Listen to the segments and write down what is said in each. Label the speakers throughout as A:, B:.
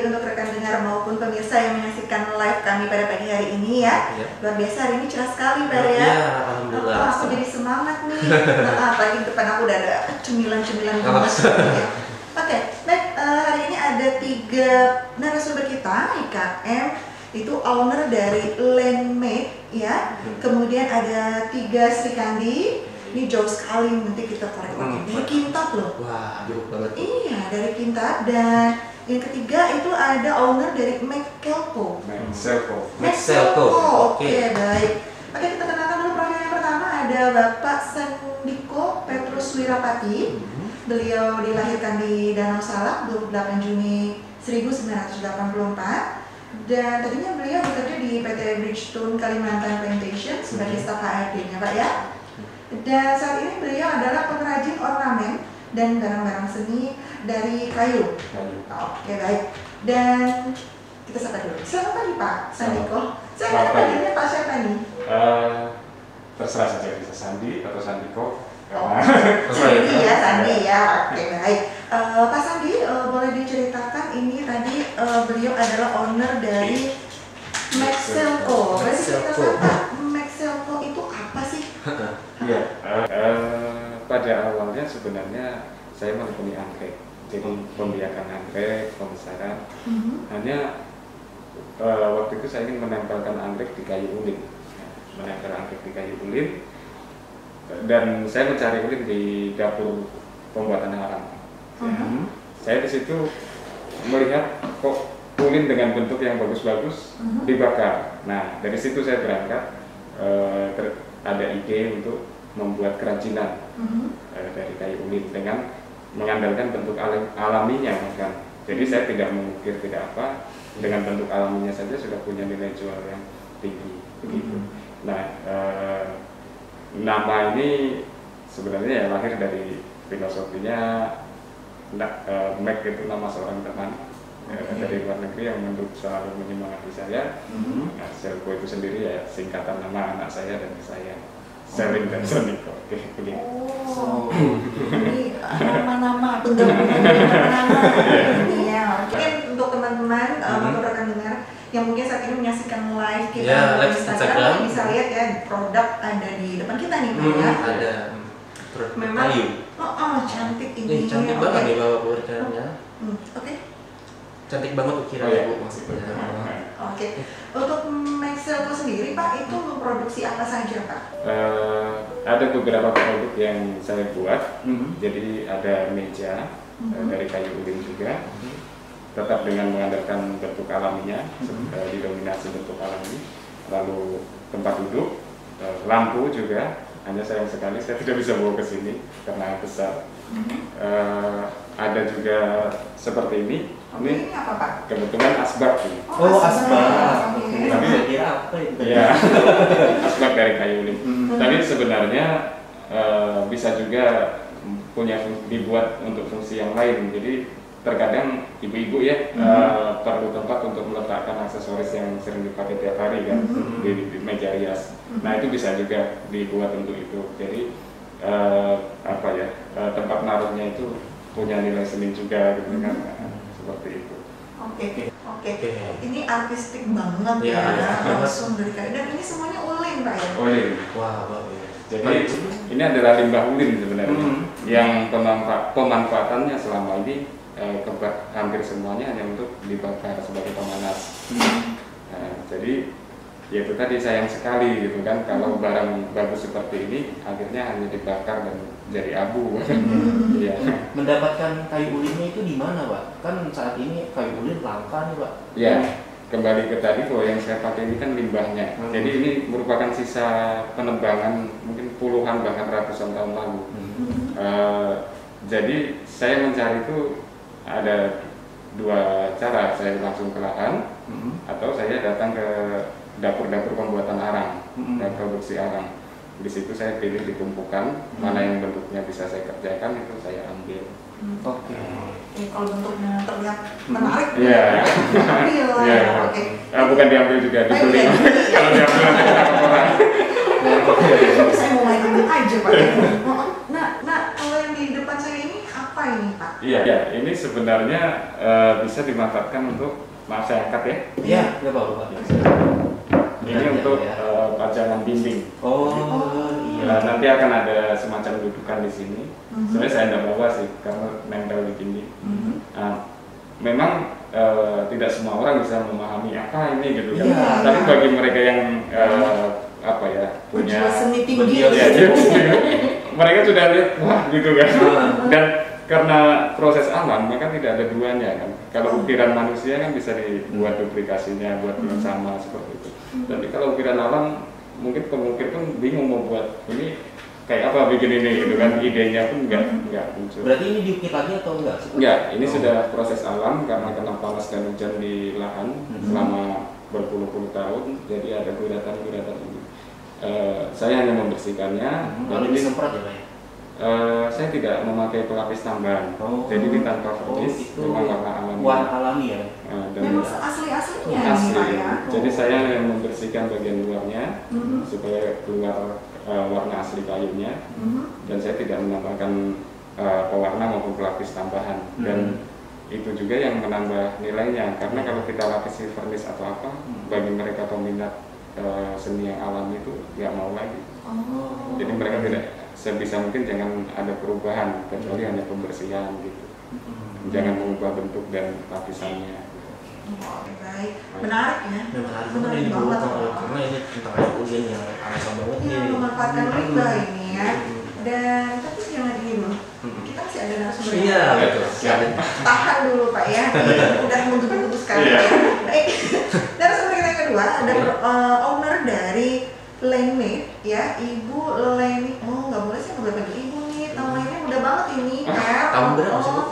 A: untuk rekan dengar maupun pemirsa yang menyaksikan live kami pada pagi hari ini ya. Luar biasa hari ini cerah sekali Pak ya.
B: Iya, alhamdulillah.
A: Aku jadi semangat nih. Apalagi depan aku udah ada cemilan-cemilan gemes ya. Oke, baik, hari ini ada 3 narasumber kita, IKM itu owner dari Landmade ya. Kemudian ada 3 Sri Kandi. Ini jauh sekali, nanti kita korek-korek. Dari Kintab loh.
B: Wah, jauh banget.
A: Iya, dari Kintab. Dan yang ketiga itu ada owner dari McKelco.
B: McKelco.
A: Oke, baik. Oke, kita kenalkan dulu profil yang pertama. Ada Bapak Sandiko Petrus Wirapati. Beliau dilahirkan di Danau Salak 28 Juni 1984. Dan tadinya beliau bekerja di PT Bridgestone Kalimantan Plantation sebagai staf HRD-nya Pak ya. Dan saat ini beliau adalah pengrajin ornamen dan barang-barang seni dari kayu. Oke, baik. Dan kita sapa dulu. Selamat pagi Pak Sandiko. Saya akan panggilnya Pak siapa nih?
C: Terserah saja, bisa Sandi atau Sandiko.
A: Sandi ya, Sandi ya. Oke, baik. Pak Sandi, boleh diceritakan ini tadi beliau adalah owner dari McKelco. Boleh diceritakan Pak, McKelco itu apa sih?
C: Iya, pada awalnya sebenarnya saya menekuni anggrek, jadi pembiakan anggrek, pembesaran. Hanya waktu itu saya ingin menempelkan anggrek di kayu ulin, menempel anggrek di kayu ulin, dan saya mencari ulin di dapur pembuatan arang. Saya di situ melihat kok ulin dengan bentuk yang bagus-bagus dibakar. Nah, dari situ saya berangkat. Ada ide untuk membuat kerajinan dari kayu ulin dengan mengandalkan bentuk alaminya kan. Jadi saya tidak mengukir tidak apa, dengan bentuk alaminya saja sudah punya nilai jual yang tinggi begitu. Nah, nama ini sebenarnya ya lahir dari filosofinya. Mac itu nama seorang teman dari luar negeri yang selalu menyemangati saya. Selco itu sendiri ya singkatan nama anak saya dan saya, Selin dan Soniko. Ini
A: nama-nama penggabungan nama-nama ini ya. Mungkin untuk teman-teman untuk rekan dengar yang mungkin saat ini menyaksikan live kita di Instagram bisa lihat ya produk ada di depan kita nih Pak ya.
B: Ada
A: memang cantik ini.
B: Cantik banget nih Bapak ukirannya.
A: Oke.
B: Cantik banget ukirannya Bu maksudnya.
A: Oke. Untuk McKelco sendiri Pak itu memproduksi apa saja Pak?
C: Ada beberapa produk yang saya buat. Jadi ada meja dari kayu ulin juga, tetap dengan mengandalkan bentuk alaminya, didominasi bentuk alami. Lalu tempat duduk, lampu juga. Hanya sayang sekali saya tidak bisa bawa ke sini karena besar. Ada juga seperti ini.
A: Ini apa Pak?
C: Kebetulan asbak ini.
B: Asbak.
C: Tapi
B: kira apa itu?
C: Ya, asbak dari kayu ulin. Tapi sebenarnya bisa juga dibuat untuk fungsi yang lain. Jadi terkadang ibu-ibu ya perlu tempat untuk meletakkan aksesoris yang sering dipakai tiap hari kan di meja rias. Nah itu bisa juga dibuat untuk itu. Jadi tempat naruhnya itu punya nilai seni juga gitu kan. Seperti itu.
A: Oke. Ini artistik banget ya. Langsung dari kayu. Dan ini semuanya ulin Pak ya?
C: Ulin.
B: Wah, bagus.
C: Jadi ini adalah limbah ulin sebenarnya. Yang pemanfaatannya selama ini hampir semuanya hanya untuk dibakar sebagai pemanas. Jadi ya itu tadi sayang sekali gitu kan kalau barang bagus seperti ini akhirnya hanya dibakar dan jadi abu.
B: Mendapatkan kayu ulinnya itu di mana Pak? Kan saat ini kayu ulin langka nih Pak.
C: Ya, kembali ke tadi bahwa yang saya pakai ini kan limbahnya. Jadi ini merupakan sisa penebangan mungkin puluhan bahkan ratusan tahun lalu. Jadi saya mencari itu ada 2 cara, saya langsung ke lahan atau saya datang ke dapur-dapur pembuatan arang dan produksi arang. Di situ saya pilih ditumpukan, mana yang bentuknya bisa saya kerjakan itu saya ambil.
A: Kalau bentuknya terlihat menarik,
C: ambil.
A: Oke.
C: Bukan diambil juga, dibeli. Kalau diambil nanti kita orang.
A: Saya mau main ambil aja Pak. Nah, kalau yang di depan saya ini apa ini Pak? Kak?
C: Iya, ya, ini sebenarnya bisa dimanfaatkan untuk, maaf saya angkat ya.
B: Iya, nggak apa-apa.
C: Ini untuk pajangan dinding.
B: Oh, iya.
C: Nah, nanti akan ada semacam dudukan di sini. Sebenarnya saya tidak bawa sih, karena nempel di dinding. Nah, memang tidak semua orang bisa memahami apa ini gitu kan.
A: Iya,
C: Tapi
A: iya.
C: bagi mereka yang apa ya punya
A: Jiwa seni tinggi.
C: ya, mereka sudah lihat wah gitu kan. Dan karena proses alam maka tidak ada duanya kan. Kalau ukiran manusia kan bisa dibuat duplikasinya buat yang sama seperti itu. Tapi kalau ukiran alam mungkin pengukir pun bingung mau buat ini kayak apa bikin ini gitu kan, idenya pun nggak muncul.
B: Berarti ini diukir lagi atau enggak?
C: Enggak, ini sudah proses alam karena kena panas dan hujan di lahan selama berpuluh-puluh tahun, jadi ada guratan-guratan ini. Saya hanya membersihkannya.
B: Lalu disemprot ya Pak ya?
C: Saya tidak memakai pelapis tambahan, jadi ini tanpa vernis,
B: itu
C: memang warna alami.
B: warna alami ya?
C: Dan
A: Memang asli-aslinya
C: asli.
A: Pak ya.
C: Jadi saya yang membersihkan bagian luarnya supaya keluar warna asli kayunya, dan saya tidak menambahkan pewarna maupun pelapis tambahan. Dan itu juga yang menambah nilainya, karena kalau kita lapisi vernis atau apa, bagi mereka peminat seni yang alami itu nggak mau lagi. Jadi mereka tidak, sebisa mungkin jangan ada perubahan kecuali hanya pembersihan gitu. Jangan mengubah bentuk dan lapisannya.
A: Baik, menarik ya.
B: Menarik banget karena ini tentang kayu ulin yang asal banget
A: Ini
B: nih.
A: memanfaatkan limbah ini ya. Dan tapi jangan ini dulu. Kita masih ada narasumber.
B: Iya,
A: yang lain.
B: betul.
A: Siap. Tahan dulu Pak ya. Ini udah menggebu-gebu sekali ya. Baik. Narasumber kita yang kedua ada owner dari Lanemade ya, Ibu Leni. Oh nggak boleh sih nggak boleh panggil Ibu nih. Namanya mudah banget ini ya.
B: Tahun berapa sih Bu?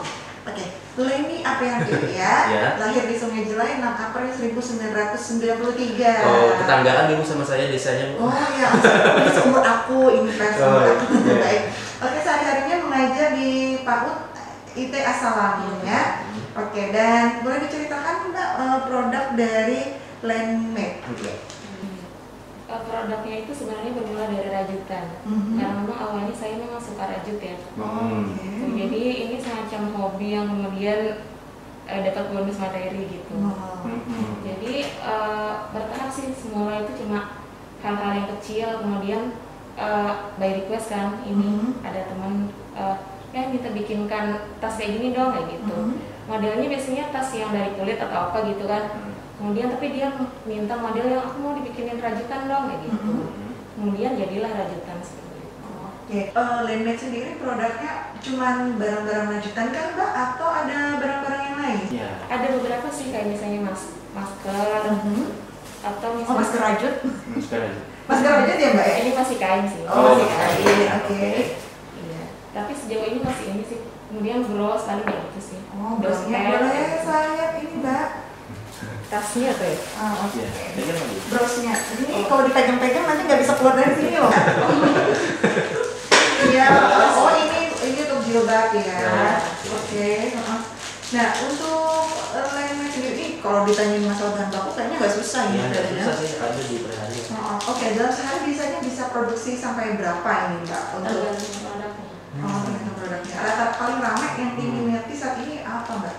A: Oke, Leni Aprianti ya. Lahir di Sungai Jelai 6 April 1993.
B: Oh, tetanggaan Ibu sama saya desanya Bu.
A: Oh iya, ini seumur aku, ini pers seumur aku. Baik. Oke, sehari-harinya mengajar di PAUD IT Asalam ya. Oke, dan boleh diceritakan Mbak produk dari Lanemade?
D: Produknya itu sebenarnya bermula dari rajutan. Karena memang awalnya saya memang suka rajut ya. Jadi ini semacam hobi yang kemudian dapat bonus materi gitu. Jadi bertahap sih, semula itu cuma hal-hal yang kecil, kemudian by request kan, ini ada teman ya minta bikinkan tas kayak gini dong kayak gitu. Modelnya biasanya tas yang dari kulit atau apa gitu kan. Kemudian tapi dia minta model yang aku mau dibikinin rajutan dong kayak gitu. Kemudian jadilah rajutan seperti itu.
A: Oke, Lanemade sendiri produknya cuman barang-barang rajutan kan Mbak, atau ada barang-barang yang lain?
B: Iya.
D: Ada beberapa sih kayak misalnya masker atau misalnya
A: masker rajut?
B: Sekarang.
A: Masker rajut ya Mbak ya?
D: ini masih kain sih.
A: Oh,
D: masih
A: masih
D: kain.
A: kain, oke.
D: Iya. Tapi sejauh ini masih ini sih. Kemudian bros paling kayak gitu sih.
A: Oh, brosnya boleh saya lihat ini Mbak.
D: Tasnya tuh ya.
A: Oke.
B: Pegang lagi.
A: Brosnya, ini kalau dipegang-pegang nanti nggak bisa keluar dari sini loh. Iya, oh ini untuk jilbab ya. Oke. Nah untuk Lanemade sendiri, ini kalau ditanyain masalah bahan baku kayaknya nggak susah
B: Iya,
A: ya.
B: ada
A: sebenarnya.
B: susah sih, ada di perhari.
A: Oke, dalam sehari biasanya bisa produksi sampai berapa ini Mbak untuk
D: Tergantung produknya.
A: tergantung produknya. Rata paling ramai yang diminati saat ini apa Mbak?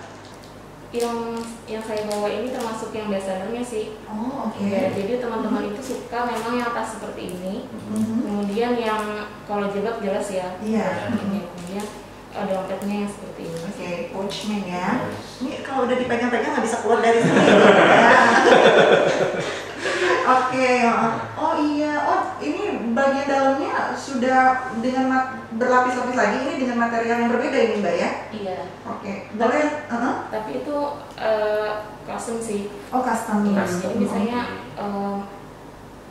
D: Yang saya bawa ini termasuk yang bestsellernya sih.
A: Oh, oke.
D: Ya, jadi teman-teman itu suka memang yang tas seperti ini. Kemudian yang kalau jilbab jelas ya.
A: Iya.
D: Ini kemudian dompetnya yang seperti ini.
A: Oke, pouchman ya. Ini kalau udah dipegang-pegang nggak bisa keluar dari sini loh, ya. Oke, oh iya, oh ini bagian dalamnya sudah dengan berlapis-lapis lagi, ini dengan material yang berbeda ini Mbak ya?
D: Iya.
A: Oke, boleh?
D: Tapi itu custom sih.
A: Oh custom.
D: Iya, jadi misalnya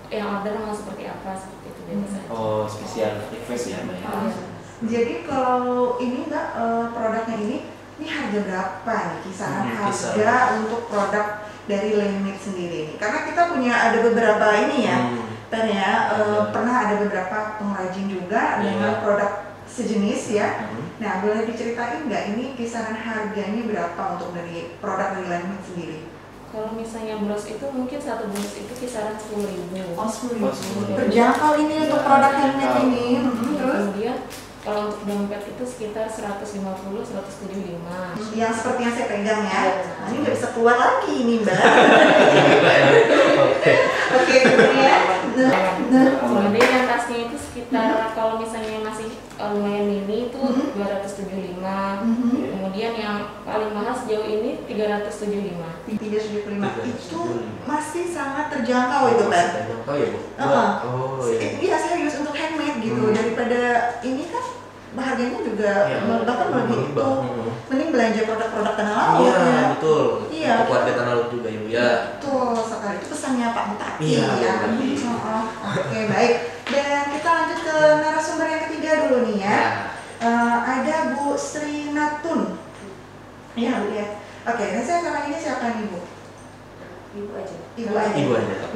D: yang order mau seperti apa seperti itu biasanya.
B: Oh, spesial request ya Mbak ya.
D: Iya.
A: Jadi kalau ini Mbak, produknya ini harga berapa nih kisaran harga untuk produk dari Lanemade sendiri ini? Karena kita punya ada beberapa ini ya, Pen ya, pernah ada beberapa pengrajin juga dengan produk sejenis ya. Nah, boleh diceritain nggak ini kisaran harganya berapa untuk dari produk dari Lanemade sendiri?
D: Kalau misalnya bros itu mungkin satu bros itu kisaran 10.000.
A: Oh, 10.000.
D: Oh, 10.000.
A: Terjangkau ini untuk produk Lanemade ini. Terus?
D: Kemudian Kalau untuk dompet itu sekitar 150-175.
A: Yang seperti yang saya pegang ya.
D: Iya.
A: Nah, ini nggak bisa keluar lagi ini Mbak. Oke, kemudian.
D: Kemudian yang tasnya itu sekitar kalau misalnya masih lumayan mini itu 275. Kemudian yang paling mahal sejauh ini 375.
A: 375 itu masih sangat terjangkau itu Mbak.
B: Terjangkau ya Bu?
A: Oh iya, serius untuk handmade gitu. Daripada ini kan harganya juga bahkan lebih itu. Mending belanja produk-produk tanah laut
B: ya.
A: ya.
B: Betul.
A: Iya.
B: Untuk warga tanah laut juga Ibu ya.
A: Betul sekali, itu pesannya Pak Bupati
B: Iya,
A: ya.
B: Bupati.
A: Oke, baik. Dan kita lanjut ke narasumber yang ketiga dulu nih ya. Ada Bu Sri Natun. Iya, Bu ya. Oke, nah saya sekarang ini siapa nih Bu?
D: Ibu aja.
A: Ibu aja.
B: Ibu aja.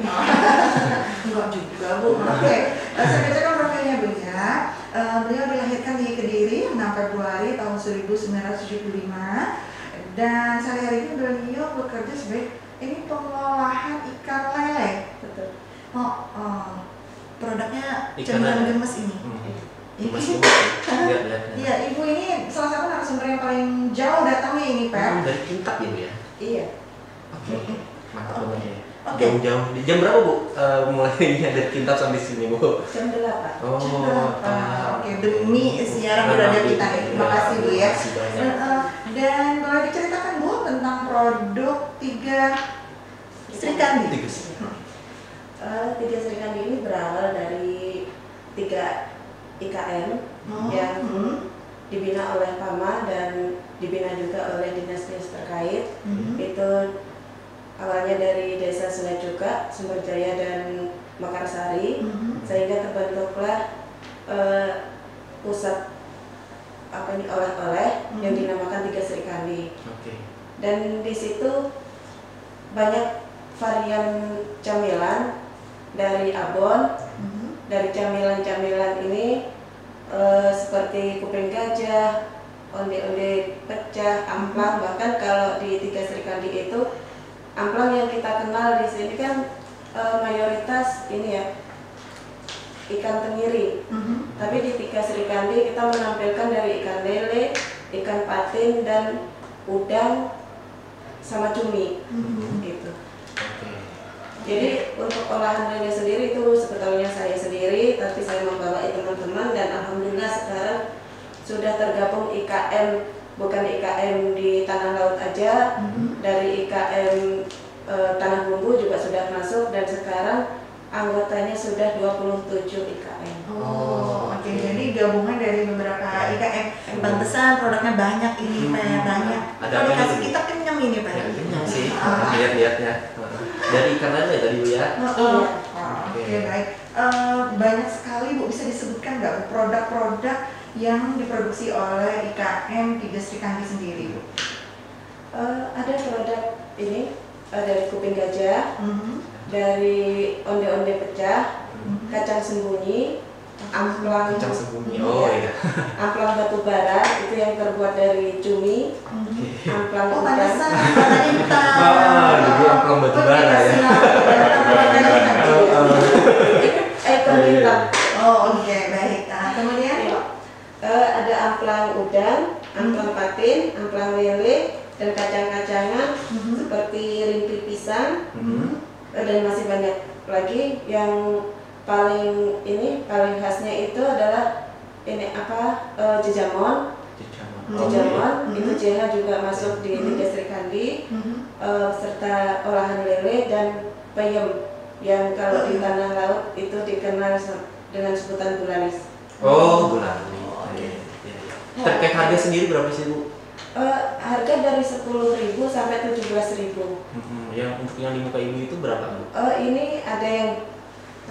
A: Enggak juga Bu. Oke, saya bacakan profilnya Bu ya. Beliau dilahirkan di Kediri 6 Februari tahun 1975 dan sehari-hari ini beliau bekerja sebagai ini pengolahan ikan lele.
D: Betul.
A: Produknya
B: Ikan
A: cemilan
B: lele.
A: gemes ini.
B: Gemes
A: Ibu, iya, Ibu ini salah satu narasumber yang paling jauh datangnya ini Pak.
B: Dari Kintab ya Bu ya?
D: Iya.
B: Oke. Mantap banget ya.
A: Oke.
B: Jauh-jauh. Di jam berapa Bu? Mulainya dari Kintab sampai sini Bu?
D: Jam 8.
A: Oke, demi siaran berada kita nih. Terima kasih Bu ya.
B: Terima kasih banyak.
A: Dan boleh diceritakan Bu tentang produk Tiga Sri Kandi.
E: Tiga Sri Kandi ini berawal dari 3 IKM yang dibina oleh PAMA dan dibina juga oleh dinas-dinas terkait. Itu awalnya dari Desa Sungai Cuka, Sumberjaya dan Mekarsari, sehingga terbentuklah pusat oleh-oleh yang dinamakan Tiga Sri Kandi. Dan di situ banyak varian camilan dari abon. Dari camilan-camilan ini seperti kuping gajah, onde-onde pecah, amplang, bahkan kalau di Tiga Sri Kandi itu amplang yang kita kenal di sini kan mayoritas ini ya ikan tenggiri. Tapi di Tiga Sri Kandi kita menampilkan dari ikan lele, ikan patin dan udang sama cumi gitu. Jadi untuk olahan lele sendiri itu sebetulnya saya sendiri, tapi saya membawa teman-teman dan alhamdulillah sekarang sudah tergabung IKM, bukan IKM di tanah laut aja, dari IKM tanah bumbu juga sudah masuk dan sekarang anggotanya sudah 27 IKM.
A: Oke. Jadi gabungan dari beberapa IKM. Pantesan produknya banyak ini Pak, banyak. Kalau dikasih kita kenyang ini Pak.
B: Kenyang sih, lihat-lihatnya. Dari ikan lele tadi Bu ya?
A: Oke, baik. Banyak sekali Bu, bisa disebutkan nggak produk-produk yang diproduksi oleh IKM Tiga Sri Kandi sendiri Bu?
E: Ada produk ini dari kuping gajah, dari onde-onde pecah, kacang sembunyi, amplang
B: Kacang sembunyi.
E: amplang batu bara itu yang terbuat dari cumi, amplang udang.
A: Pantesan warnanya hitam.
B: Jadi amplang batu bara ya.
E: Ekor hitam.
A: Oke, baik. Kemudian
E: ada amplang udang, amplang patin, amplang lele, dan kacang-kacangan seperti rimpi pisang, dan masih banyak lagi. Yang paling khasnya itu adalah jejamon. Itu JH juga masuk di Tiga Sri Kandi, serta olahan lele dan peyem yang kalau di tanah laut itu dikenal dengan sebutan gulanis.
B: Gulanis. Terkait harga sendiri berapa sih Bu?
E: Harga dari 10.000 sampai 17.000.
B: Yang untuk yang di muka Ibu itu berapa Bu?
E: Ini ada yang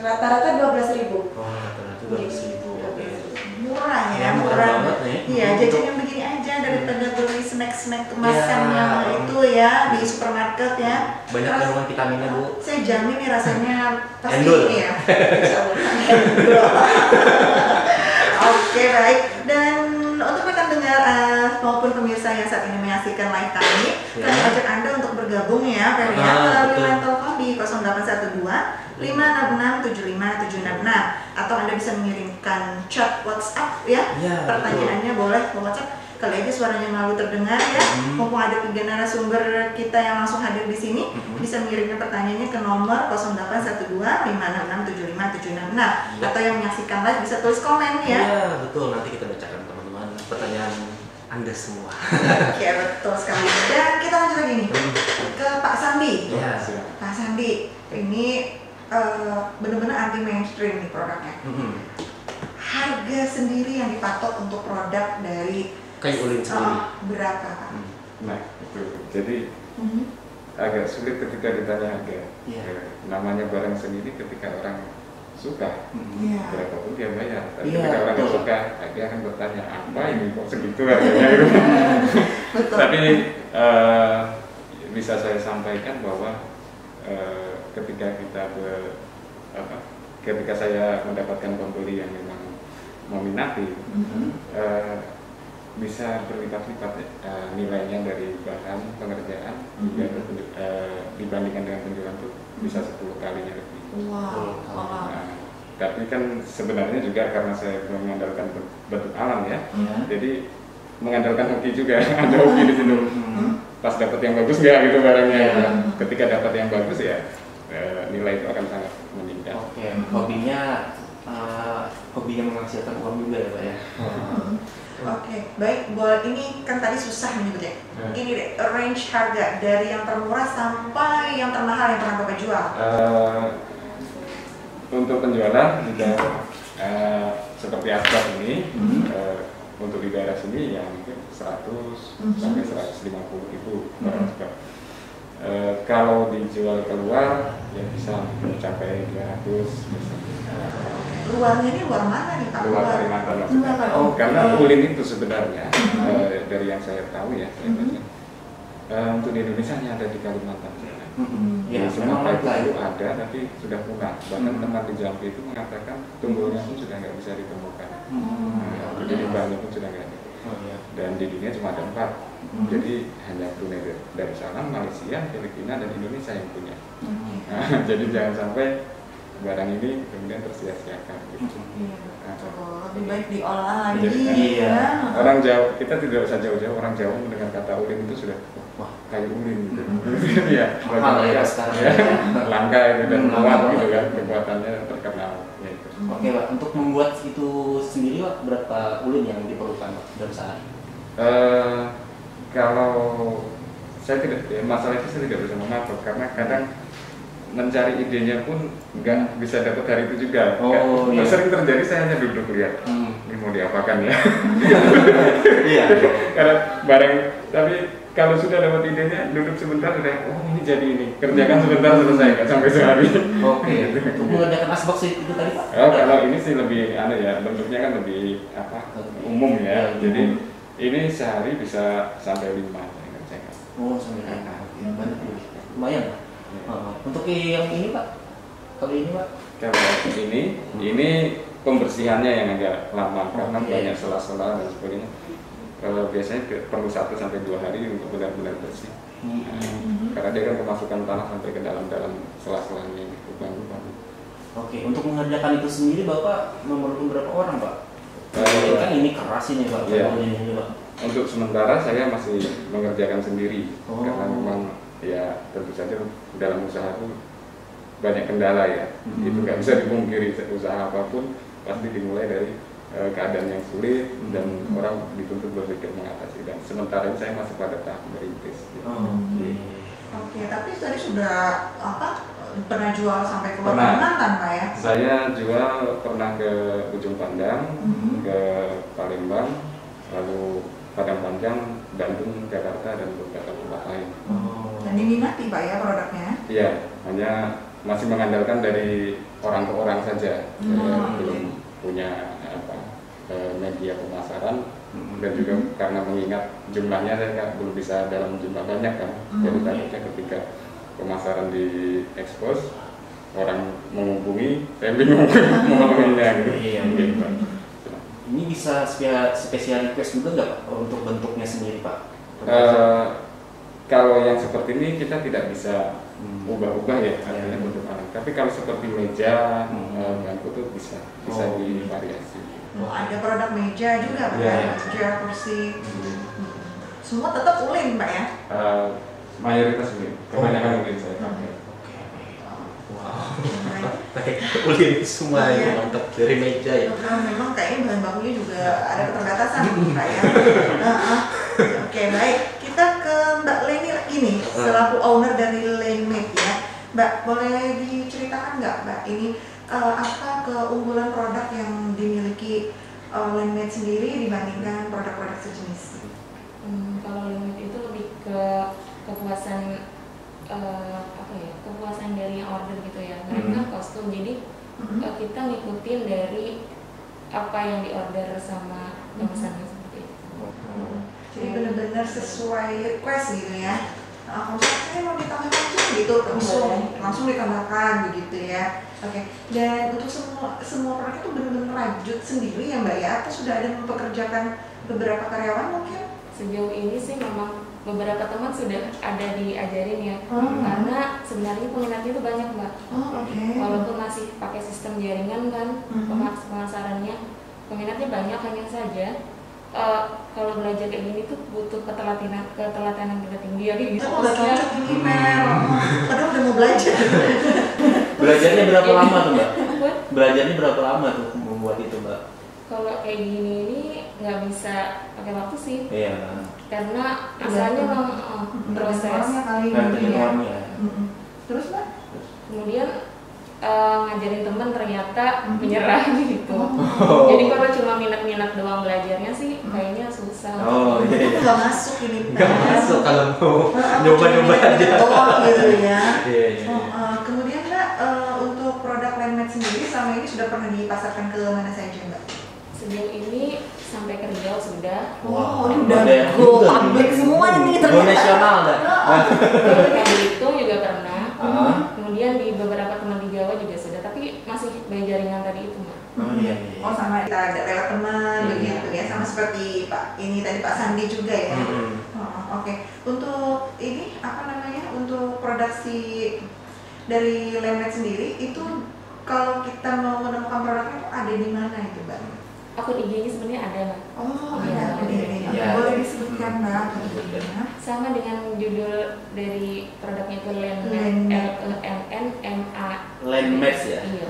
E: rata-rata 12.000.
B: Rata-rata 12.000. Oke.
A: murah ya,
B: murah banget nih.
A: Iya, jajan yang begini aja daripada beli snack-snack kemasan yang itu ya di supermarket ya.
B: Banyak kandungan vitaminnya Bu.
A: Saya jamin nih rasanya pasti
B: Endul.
A: ini ya. Endul. Oke, baik. Dan untuk rekan dengar maupun pemirsa yang saat ini menyaksikan live kami, kami ajak Anda untuk bergabung ya, Ferry, melalui Lentil Coffee 0812 566 75766 atau Anda bisa mengirimkan chat WhatsApp ya. Pertanyaannya boleh ke WhatsApp. Kali aja suaranya malu terdengar ya. Mumpung ada 3 narasumber kita yang langsung hadir di sini, bisa mengirimkan pertanyaannya ke nomor 0812 566 75766 atau yang menyaksikan live bisa tulis komen ya.
B: Iya, betul. Nanti kita bacakan teman-teman pertanyaan Anda semua.
A: Oke, betul sekali. Dan kita lanjut lagi nih ke Pak Sandi. Pak Sandi, ini benar-benar anti mainstream nih produknya. Harga sendiri yang dipatok untuk produk dari
B: kayu ulin sendiri
A: berapa, Pak?
C: Nah, itu. Jadi agak sulit ketika ditanya harga. Namanya barang sendiri ketika orang suka, berapapun dia bayar. Tapi ketika orang yang suka, dia akan bertanya, apa ini kok segitu harganya? Tapi bisa saya sampaikan bahwa ketika saya mendapatkan pembeli yang memang meminati, bisa berlipat-lipat nilainya dari bahan pengerjaan dibandingkan dengan penjualan itu bisa 10 kalinya lebih. Tapi kan sebenarnya juga karena saya mengandalkan bentuk alam ya, jadi mengandalkan hoki juga. Ada hoki di sini. Pas dapat yang bagus nggak gitu barangnya. Ketika dapat yang bagus ya nilai itu akan sangat meningkat.
B: Hobinya menghasilkan uang juga ya, Pak ya.
A: Oke, baik. Buat ini kan tadi susah menyebutnya. Ini deh, range harga dari yang termurah sampai yang termahal yang pernah Bapak jual.
C: Untuk penjualan juga seperti asbak ini, untuk di daerah sini ya mungkin 100 sampai 150 ribu per asbak. Kalau dijual keluar ya bisa mencapai 200 misalnya.
A: Luarnya ini luar mana nih Pak?
C: Luar Kalimantan maksudnya. Karena ulin itu sebenarnya dari yang saya tahu ya, untuk di Indonesia hanya ada di Kalimantan. Ya, semua itu ada tapi sudah punah. Bahkan teman di Jambi itu mengatakan tumbuhnya pun sudah nggak bisa ditemukan. Jadi limbahnya pun sudah nggak ada. Dan di dunia cuma ada 4. Jadi hanya Brunei Darussalam, Malaysia, Filipina dan Indonesia yang punya. Jadi jangan sampai barang ini kemudian tersia-siakan gitu.
A: Lebih baik diolah lagi.
C: Orang Jawa, kita tidak usah jauh-jauh, orang Jawa mendengar kata ulin itu sudah kayu ulin gitu. Ya, langka itu dan kuat gitu kan, kekuatannya terkenal.
B: Oke Pak, untuk membuat itu sendiri Pak, berapa ulin yang diperlukan Pak dalam sehari?
C: Kalau saya tidak, masalah itu saya tidak bisa mematok karena kadang mencari idenya pun nggak bisa dapat hari itu juga. Sering terjadi saya hanya duduk lihat ini mau diapakan ya. Karena barang, tapi kalau sudah dapat idenya duduk sebentar sudah ini jadi ini, kerjakan sebentar selesai nggak sampai sehari.
B: Untuk mengerjakan asbak itu tadi Pak?
C: Kalau ini sih lebih bentuknya kan lebih umum ya. Jadi ini sehari bisa sampai 5 saya kerjakan.
B: Sampai 5. Banyak lumayan Pak. Untuk yang ini Pak, kalau ini Pak?
C: Kalau ini pembersihannya yang agak lama karena banyak sela-sela dan sebagainya. Biasanya perlu 1 sampai 2 hari untuk benar-benar bersih. Karena dia kan kemasukan tanah sampai ke dalam sela-selanya gitu, lubang-lubang.
B: Untuk mengerjakan itu sendiri Bapak memerlukan berapa orang Pak? Kan ini keras ini Pak. Ini Pak.
C: Untuk sementara saya masih mengerjakan sendiri karena memang ya tentu saja dalam usaha itu banyak kendala ya. Itu nggak bisa dipungkiri, usaha apapun pasti dimulai dari keadaan yang sulit dan orang dituntut berpikir mengatasi. Dan sementara ini saya masih pada tahap merintis.
A: Tapi tadi sudah pernah jual sampai ke Kalimantan Pak ya?
C: Saya jual pernah ke Ujung Pandang, ke Palembang, lalu Padang Panjang, Bandung, Jakarta dan beberapa tempat lain.
A: Dan diminati Pak ya produknya?
C: Iya, hanya masih mengandalkan dari orang ke orang saja. Belum punya media pemasaran dan juga karena mengingat jumlahnya saya belum bisa dalam jumlah banyak kan. Jadi takutnya ketika pemasaran diekspos orang menghubungi, saya bingung memenuhinya gitu.
B: Ini bisa spesial request juga nggak Pak untuk bentuknya sendiri Pak?
C: kalau yang seperti ini kita tidak bisa ubah-ubah ya artinya bentuk alat. Tapi kalau seperti meja, bangku itu bisa divariasi.
A: Ada produk meja juga, meja, kursi. Semua tetap ulin, Mbak ya?
C: Mayoritas ulin, kebanyakan ulin saya pakai.
F: Pakai ulin semua ya, mantap dari meja ya.
A: Memang kayaknya bahan bakunya juga ada keterbatasan, Pak ya. Oke, baik. Kita ke Mbak Leni lagi nih, selaku owner dari Landmade ya. Mbak, boleh diceritakan nggak, Mbak, ini apa keunggulan produk yang dimiliki Landmade sendiri dibandingkan produk-produk sejenis?
D: Kalau Landmade itu lebih ke kepuasan kepuasan dari yang order gitu ya. Mereka kostum, jadi kita ngikutin dari apa yang diorder sama pemesannya seperti itu.
A: Jadi benar-benar sesuai request gitu ya. Kalau saya mau ditambahkan gitu, langsung ditambahkan begitu ya. Oke. Dan untuk semua produk itu benar-benar rajut sendiri ya Mbak ya? Atau sudah ada mempekerjakan beberapa karyawan mungkin?
D: Sejauh ini sih memang beberapa teman sudah ada diajarin ya, karena sebenarnya peminatnya itu banyak Mbak. Walaupun masih pakai sistem jaringan kan, pemasarannya peminatnya banyak, hanya saja kalau belajar kayak gini tuh butuh keteladanan kita tinggi ya gitu.
A: Udah cocok ini Mel, padahal udah mau belajar.
F: Belajarnya berapa lama tuh Mbak? Belajarnya berapa lama tuh membuat itu Mbak?
D: Kalau kayak gini ini nggak bisa pakai waktu sih.
F: Iya.
D: Karena asalnya memang proses.
A: Terus Mbak?
D: Kemudian ngajarin teman ternyata menyerah gitu. Jadi kalau cuma minat-minat doang belajarnya sih kayaknya susah.
A: Itu nggak masuk ini.
F: Nggak masuk kalau mau nyoba-nyoba aja.
A: Gitu ya.
F: Iya.
A: Kemudian Mbak, untuk produk Landmade sendiri selama ini sudah pernah dipasarkan ke mana saja Mbak?
D: Sejauh ini sampai ke Riau sudah.
A: Ini udah go public semua nih ternyata.
F: Go nasional dah.
D: Di Belitung juga pernah. Kemudian di beberapa teman di Jawa juga sudah, tapi masih by jaringan tadi itu Mbak.
F: Iya.
A: Sama kita ada lewat teman begitu ya, sama seperti Pak ini tadi Pak Sandi juga ya. Oke. Untuk ini apa namanya? Untuk produksi dari Landmade sendiri itu kalau kita mau menemukan produknya itu ada di mana itu Mbak?
D: Akun IG-nya sebenarnya ada Mbak.
A: Ada. Boleh disebutkan Mbak?
D: Sama dengan judul dari produknya itu Landmade, LENNMA.
F: Landmade ya.
D: Iya.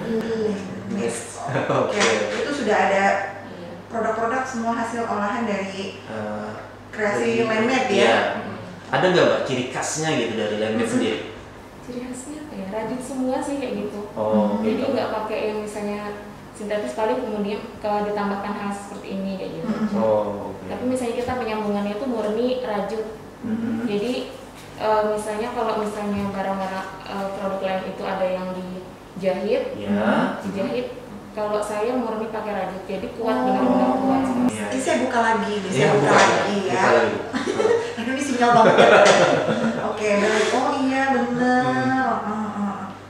A: Oke. Itu sudah ada produk-produk semua hasil olahan dari kreasi Landmade ya.
F: Ada nggak Mbak ciri khasnya gitu dari Landmade sendiri?
D: Ciri khasnya apa ya? Rajut semua sih kayak gitu. Jadi
F: Gitu.
D: nggak pakai yang misalnya sintetis, paling kemudian kalau ditambahkan hal seperti ini kayak gitu. Tapi misalnya kita penyambungannya itu murni rajut. Jadi misalnya kalau misalnya barang-barang produk lain itu ada yang dijahit. Kalau saya murni pakai rajut, jadi kuat, benar-benar kuat.
A: Ini saya buka lagi nih, saya buka lagi ya. Aduh ini sinyal banget. Oke, baik. Oh iya benar.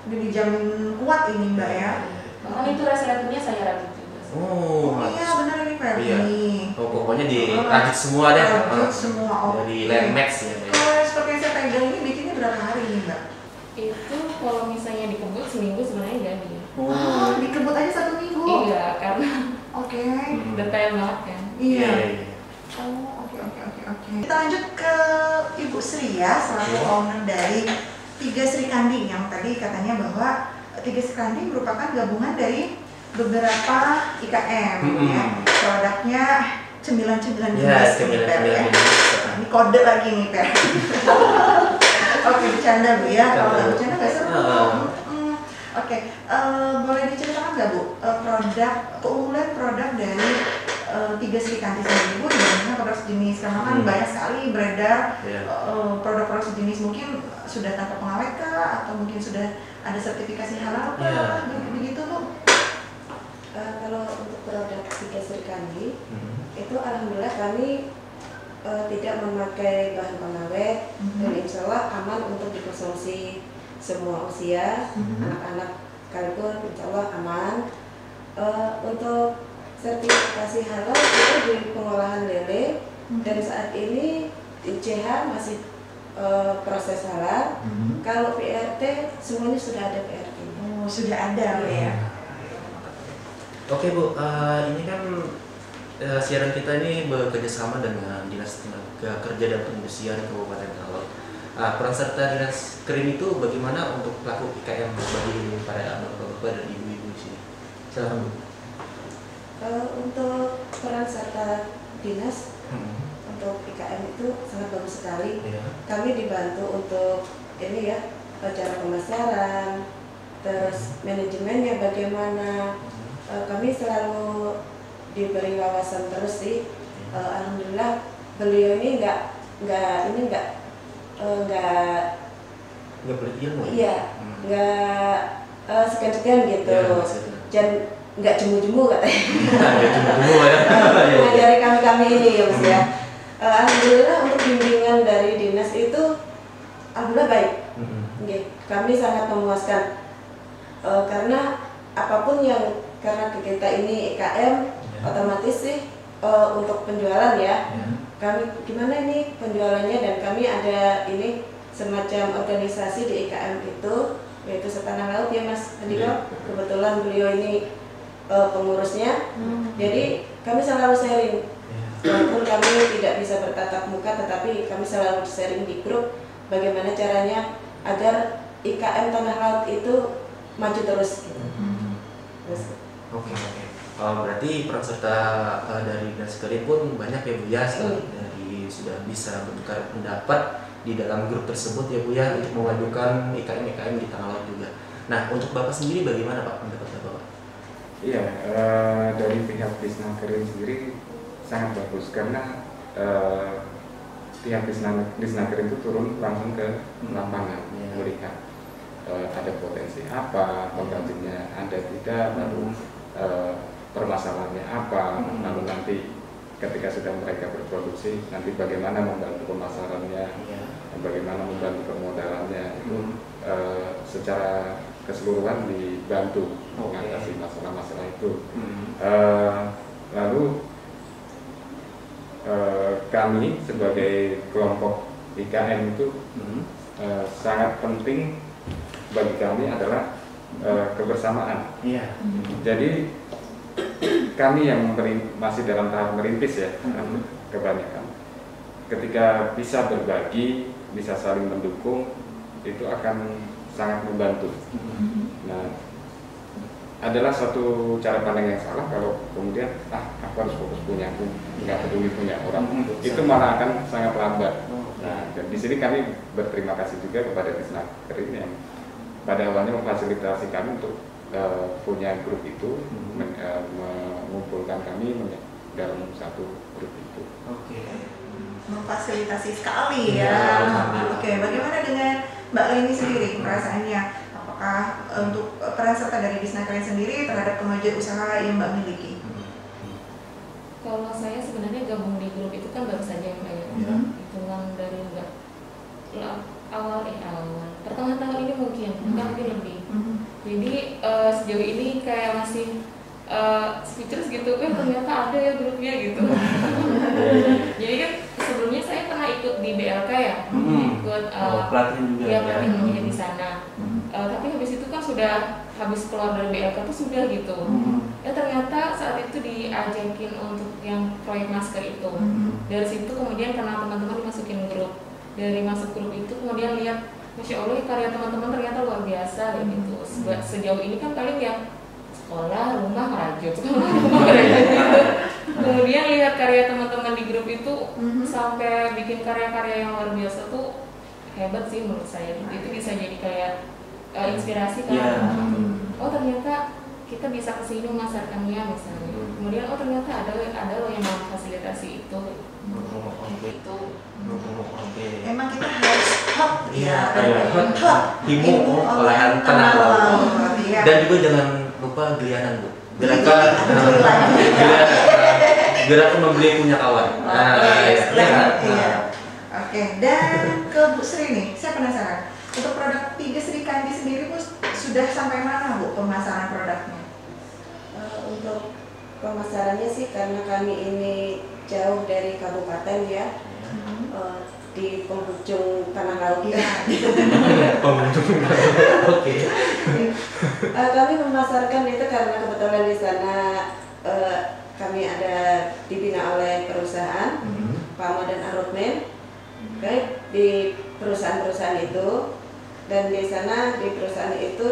A: Ini dijamin kuat ini Mbak ya.
D: Bahkan itu resletingnya saya rajut juga.
A: Iya benar ini Pak.
F: Pokoknya dirajut semua deh.
A: Rajut semua.
F: Dari Landmade ya.
A: Kalau seperti yang saya pegang ini bikinnya berapa hari nih Mbak?
D: Itu kalau misalnya dikebut seminggu sebenarnya jadi.
A: Dikebut aja 1 minggu.
D: Iya, karena detail banget kan.
A: Iya. Oke. Kita lanjut ke Ibu Sri ya, selaku owner dari Tiga Sri Kandi yang tadi katanya bahwa Tiga Sri Kandi merupakan gabungan dari beberapa IKM ya. Produknya cemilan-cemilan jenis ya. Ini kode lagi nih Per. Oke, bercanda Bu ya. Kalau nggak bercanda nggak seru. Oke, boleh diceritakan nggak Bu keunggulan produk dari Tiga Sri Kandi sendiri Bu dibandingkan produk sejenis, karena kan banyak sekali beredar produk-produk sejenis, mungkin sudah tanpa pengawet kah atau mungkin sudah ada sertifikasi halal kah, begitu Bu?
E: Kalau untuk produk Tiga Sri Kandi itu alhamdulillah kami tidak memakai bahan pengawet dan insya Allah aman untuk dikonsumsi semua usia, anak-anak sekalipun insya Allah aman. Untuk sertifikasi halal itu di pengolahan lele dan saat ini ICH masih proses halal. Kalau PRT semuanya sudah ada PRT.
A: Oh, sudah ada ya.
F: Oke Bu, ini kan siaran kita ini bekerja sama dengan Dinas Tenaga Kerja dan Perindustrian Kabupaten Talaut. Peran serta Dinas Kerim itu bagaimana untuk pelaku IKM bagi para bapak dan ibu-ibu di sini? Silakan Bu.
E: Untuk peran serta dinas untuk IKM itu sangat bagus sekali. Kami dibantu untuk ini ya, cara pemasaran, terus manajemennya bagaimana. Kami selalu diberi wawasan terus sih. Alhamdulillah beliau ini nggak
F: pelit ilmu.
E: Iya, nggak segan-segan gitu. Dan nggak jemu-jemu katanya.
F: Jemu-jemu ya.
E: Mengajari kami ini ya Mas ya. Alhamdulillah untuk bimbingan dari dinas itu alhamdulillah baik. Kami sangat memuaskan karena apapun yang karena kita ini IKM otomatis sih untuk penjualan ya. Kami gimana ini penjualannya, dan kami ada ini semacam organisasi di IKM itu, yaitu Setanah Laut ya Mas Andiko. Kebetulan beliau ini pengurusnya. Jadi kami selalu sharing. Walaupun kami tidak bisa bertatap muka, tetapi kami selalu sharing di grup bagaimana caranya agar IKM Tanah Laut itu maju terus.
F: Oke. Berarti peran serta dari Dinas Kerim pun banyak ya Bu ya, dari sudah bisa bertukar pendapat di dalam grup tersebut ya Bu ya, untuk memajukan IKM di Tanah Laut juga. Nah, untuk Bapak sendiri bagaimana Pak pendapat Bapak?
C: Iya, dari pihak Dinas Kerim sendiri sangat bagus karena pihak Dinas Kerim itu turun langsung ke lapangan melihat ada potensi apa, penggantinya ada tidak, lalu permasalahannya apa, lalu nanti ketika sudah mereka berproduksi nanti bagaimana membantu pemasarannya, bagaimana membantu permodalannya, itu secara keseluruhan dibantu mengatasi masalah-masalah itu. Lalu kami sebagai kelompok IKM itu sangat penting bagi kami adalah kebersamaan. Jadi kami yang masih dalam tahap merintis ya, kebanyakan ketika bisa berbagi, bisa saling mendukung, itu akan sangat membantu. Nah, adalah suatu cara pandang yang salah kalau kemudian aku harus fokus punya aku, nggak peduli punya orang, itu malah akan sangat lambat. Nah, dan di sini kami berterima kasih juga kepada Dinas Kerim yang pada awalnya memfasilitasi kami untuk punya grup itu, mengumpulkan kami dalam satu grup itu.
A: Memfasilitasi sekali ya. Oke, bagaimana dengan Mbak Leni sendiri perasaannya? Apakah untuk peran serta dari Dinas Kerim sendiri terhadap kemajuan usaha yang Mbak miliki?
D: Kalau saya sebenarnya gabung di grup itu kan baru saja Mbak ya. Hitungan dari awal pertengahan tahun ini mungkin lebih. Jadi sejauh ini kayak masih speechless gitu, ternyata ada ya grupnya gitu. Jadi kan sebelumnya saya pernah ikut di BLK ya, ikut
F: pelatihan juga
D: pelatihannya di sana. Tapi habis itu kan sudah habis keluar dari BLK tuh sudah gitu. Ya ternyata saat itu diajakin untuk yang proyek masker itu. Dari situ kemudian karena teman-teman dimasukin grup. Dari masuk grup itu kemudian lihat, Masya Allah karya teman-teman ternyata luar biasa gitu. Sejauh ini kan paling ya sekolah, rumah, ngerajut gitu. Kemudian lihat karya teman-teman di grup itu sampai bikin karya-karya yang luar biasa tuh hebat sih menurut saya. Itu bisa jadi kayak inspirasi kan. Oh ternyata kita bisa kesini memasarkannya misalnya. Kemudian oh ternyata ada loh yang memfasilitasi itu. Itu.
A: Emang kita harus hot ya,
F: ilmu olahan tanah laut. Dan juga jangan lupa gelianan Bu. Gerakan membeli punya kawan.
A: Oke, dan ke Bu Sri nih, saya penasaran. Untuk produk Tiga Sri Kandi sendiri Bu sudah sampai mana Bu pemasaran produknya?
E: Untuk pemasarannya sih karena kami ini jauh dari kabupaten ya, di penghujung tanah laut.
F: Pengunjung. Oke.
E: Kami memasarkan itu karena kebetulan di sana kami ada dibina oleh perusahaan Pamo dan Arutmen, baik di perusahaan-perusahaan itu, dan di sana di perusahaan itu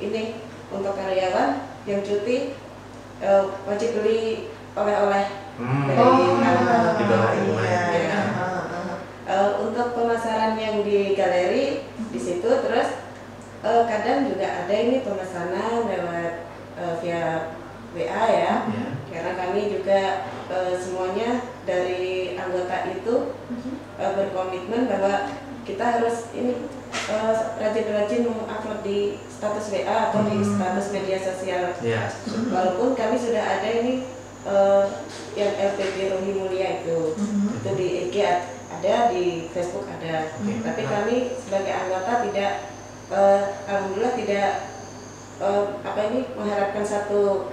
E: ini untuk karyawan yang cuti wajib beli oleh-oleh dari untuk pemasaran yang di galeri di situ. Terus kadang juga ada ini pemesanan lewat via WA ya, karena kami juga semuanya dari anggota itu berkomitmen bahwa kita harus ini rajin-rajin mengupload di status WA atau di status media sosial. Walaupun kami sudah ada ini yang LPB Ruhi Mulia itu di IG ada, di Facebook ada, tapi kami sebagai anggota tidak, alhamdulillah tidak mengharapkan satu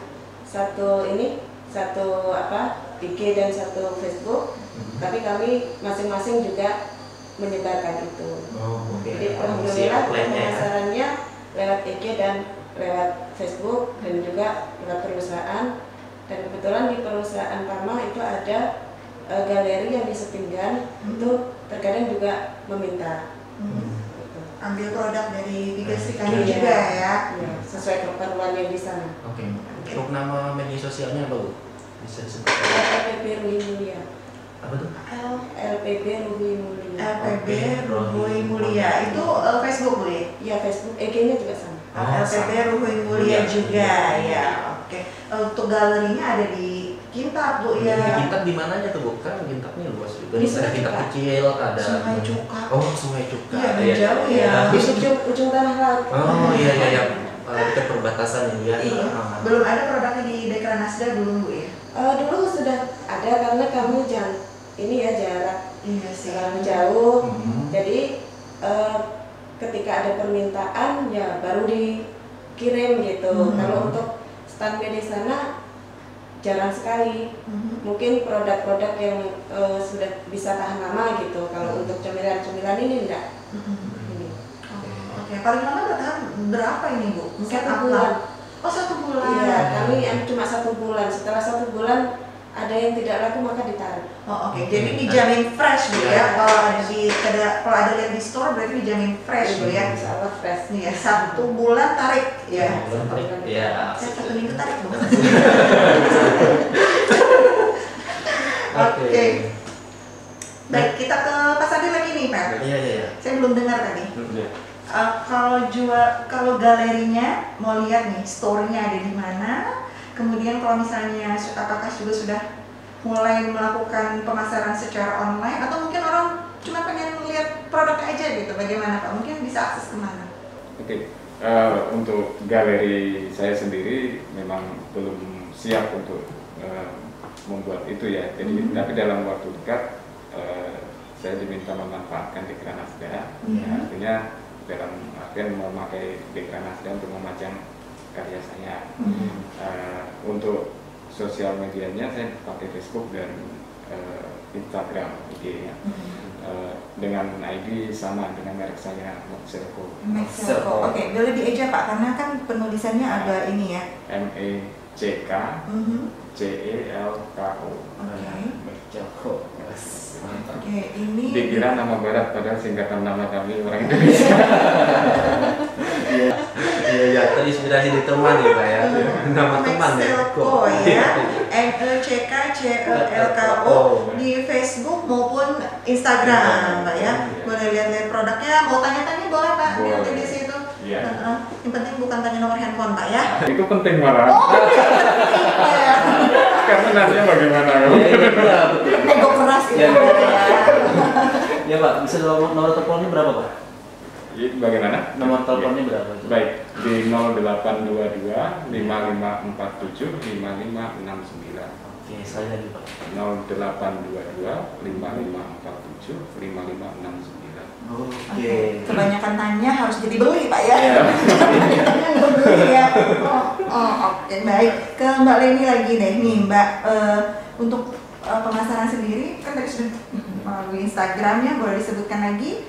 E: IG dan satu Facebook, tapi kami masing-masing juga menyebarkan itu. Jadi alhamdulillah pemasarannya lewat IG dan lewat Facebook dan juga lewat perusahaan. Dan kebetulan di perusahaan Parma itu ada galeri yang di Sepinggan, itu terkadang juga meminta
A: ambil produk dari Biga Srikandi juga ya,
E: sesuai keperluan yang di sana.
F: Untuk nama media sosialnya apa Bu? Bisa disebut?
E: LPB Ruhi Mulia.
F: Apa tuh?
E: LPB Ruhi Mulia.
A: LPB Ruhi Mulia itu Facebook Bu ya?
E: Iya, Facebook, IG-nya juga sama.
A: LPB Ruhi Mulia juga ya. Untuk galerinya ada di Kintab Bu ya.
F: Kintab di mananya tuh Bu? Kan Kintabnya luas juga. Ada Kintab kecil, ada
A: Sungai Cuka.
F: Sungai Cuka.
A: Iya, jauh ya.
E: Di ujung tanah laut.
F: Iya. Dekat perbatasan ini ya.
A: Belum ada produknya di Dekranasda belum Bu ya?
E: Dulu sudah ada karena kami jarak terlalu jauh. Jadi ketika ada permintaan ya baru dikirim gitu. Kalau untuk standby di sana jarang sekali. Mungkin produk-produk yang sudah bisa tahan lama gitu. Kalau untuk cemilan-cemilan ini enggak.
A: Oke, paling lama bertahan berapa ini Bu? Mungkin
E: 1 bulan.
A: Oh 1 bulan.
E: Iya, kami cuma 1 bulan. Setelah 1 bulan ada yang tidak laku maka ditarik.
A: Oke. Jadi dijamin fresh Bu ya. Kalau ada lihat di store berarti dijamin fresh Bu ya.
E: Insya Allah fresh.
A: Nih ya, 1 bulan tarik ya.
F: Iya.
A: Saya 1 minggu tarik Bu. Oke. Baik, kita ke Pak Sandi lagi nih Pak.
F: Iya.
A: Saya belum dengar tadi. Kalau galerinya mau lihat nih store-nya ada di mana. Kemudian kalau misalnya apakah juga sudah mulai melakukan pemasaran secara online atau mungkin orang cuma pengen lihat produknya aja gitu, bagaimana Pak? Mungkin bisa akses kemana?
C: Untuk galeri saya sendiri memang belum siap untuk membuat itu ya. Jadi tapi dalam waktu dekat saya diminta memanfaatkan Dekranasda. Artinya dalam artian memakai Dekranasda untuk memajang karya saya. Untuk sosial medianya saya pakai Facebook dan Instagram IG-nya. Dengan ID sama dengan merek saya Mexelco.
A: Oke, boleh dieja Pak karena kan penulisannya agak ini ya.
C: MECK-CELKO.
F: Mexelco.
A: Oke, ini
C: dikira nama barat padahal singkatan nama kami orang Indonesia.
F: Iya, terinspirasi di teman ya Pak ya. Nama teman ya.
A: Mexelco ya. MECK-CELKO di Facebook maupun Instagram Pak ya. Boleh lihat-lihat produknya, mau tanya-tanya boleh Pak, nanti di situ. Yang penting bukan tanya nomor handphone Pak ya.
C: Itu penting malah. Karena nantinya bagaimana?
F: Iya, betul.
A: Nego keras itu.
F: Ya Pak, bisa nomor teleponnya berapa Pak?
C: Bagaimana?
F: Nomor teleponnya berapa?
C: Baik, di 0822 5547 5569.
F: Oke, saya lagi Pak.
C: 0822 5547 5569.
F: Oke.
A: Kebanyakan tanya harus jadi beli Pak ya. Jangan beli ya. Oke baik. Ke Mbak Leni lagi deh nih Mbak. Untuk pemasaran sendiri kan tadi sudah melalui Instagramnya, boleh disebutkan lagi.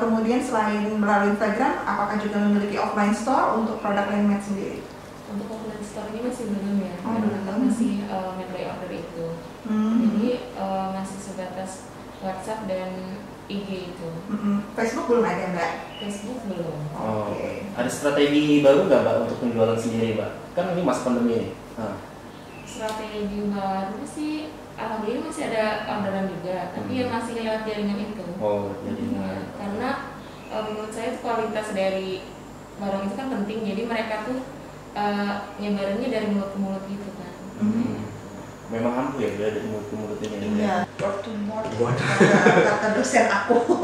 A: Kemudian selain melalui Instagram, apakah juga memiliki offline store untuk produk Landmade sendiri?
D: Untuk offline store ini masih belum ya,
A: belum.
D: masih made by order itu. Jadi masih sebatas WhatsApp dan IG itu.
A: Facebook belum ada Mbak?
D: Facebook belum.
A: Oke.
B: Ada strategi baru nggak Mbak untuk penjualan sendiri Mbak? Kan ini masa pandemi nih.
D: Strategi baru sih, alhamdulillah masih ada orderan juga, tapi ya masih lewat jaringan itu.
B: Oh, jaringan.
D: Karena menurut saya kualitas dari barang itu kan penting, jadi mereka tuh nyebarannya dari mulut ke mulut gitu kan.
B: Memang ampuh ya dari mulut ke mulut ini.
A: Iya, word to mouth kata dosen aku.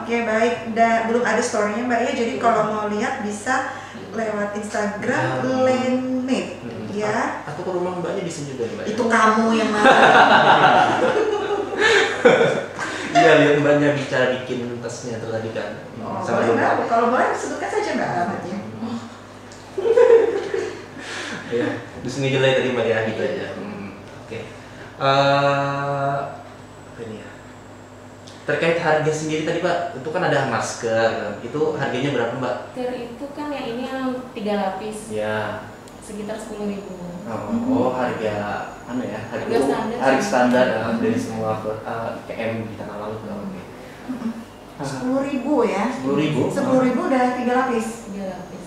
A: Oke, baik. Belum ada story-nya Mbak ya, jadi kalau mau lihat bisa lewat Instagram Landmade ya.
F: Aku ke rumah Mbaknya bisa juga Mbak.
A: Itu kamu yang mau.
F: Iya, lihat Mbaknya bicara bikin tasnya itu tadi kan.
A: Boleh Mbak, kalau boleh sebutkan saja Mbak alamatnya.
F: Ya, di sini jelek tadi Mbak ya, gitu aja. Oke. Apa ini ya? Terkait harga sendiri tadi Pak, itu kan ada masker kan. Itu harganya berapa Mbak?
D: Masker itu kan yang ini yang 3 lapis.
B: Ya.
D: Sekitar 10.000.
B: Oh, harga anu ya?
D: Harga
B: standar dari semua KM di tanah laut. Oke.
A: 10.000 ya?
B: 10.000?
A: 10.000 udah 3 lapis?
D: 3 lapis.